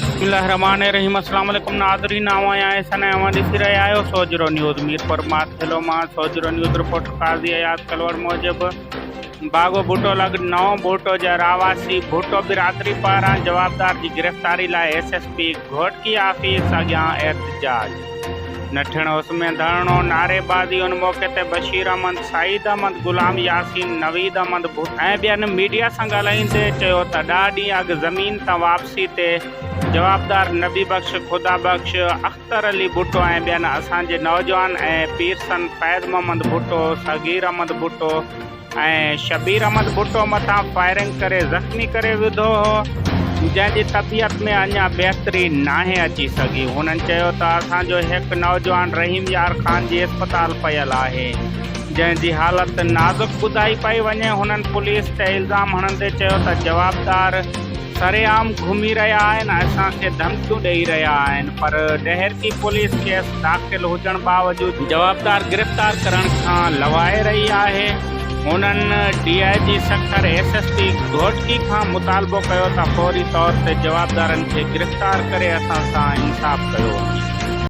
बिस्मिल्लाहिर्रहमानिर्रहीम। अस्सलाम वालेकुम नाज़रीन, आवां ऐसा नया ॾिसी रहिया आहियो सोजरो न्यूज़ मीरपुर मां थिलो मां सोजरो न्यूज़ रिपोर्टर काज़ी अयाज़ कलवर मूजिब बागो भुट्टो लॻ नओं भुट्टो जा रहवासी भुट्टो बिरादरी पारां जवाबदार जी गिरफ़्तारी लाइ एसएसपी घोटकी ऑफिस अॻियां एहतजाज। नठण उसमें धरणो नारेबाज़ी। उन मौके ते बशीर अहमद, सईद अहमद, गुलाम यासीन, नवीद अहमद भुट्टो ऐं ॿियनि मीडिया सां ॻाल्हाईंदे चयो त 10 ॾींहं अॻु ज़मीन तां वापसी ते जवाबदार नबी बख्श, खुदा बख्श, अख्तर अली भुट्टो ऐं ॿियनि असांजे नौजवान ऐं पीरसन फैज़ मोहम्मद भुट्टो, सगीर अहमद भुट्टो ऐं शबीर अहमद भुट्टो मथां फायरिंग करे ज़ख़्मी करे विधो हो, जंहिंजी तबियत में अञा बहितरी नाहे अची सघी। हुननि चयो त असांजो हिकु नौजवान रहीम यार ख़ान जी अस्पताल पयल आहे, जंहिंजी हालत नाज़ुक ॿुधाई पई वञे। हुननि पुलिस ते इल्ज़ाम हणंदे चयो त जवाबदार सरेआम घुमी रहिया आहिनि, असांखे धमकियूं ॾेई रहिया आहिनि, पर डहरकी पुलिस केस दाख़िल हुजण बावजूदि जवाबदार गिरफ़्तार करण खां लवाए रही आहे। हुननि DIG सेक्टर SSP घोटकी खां मुतालबो कयो त फौरी तौर ते जवाबदारनि खे गिरफ़्तार करे असां सां इंसाफ़ कयो।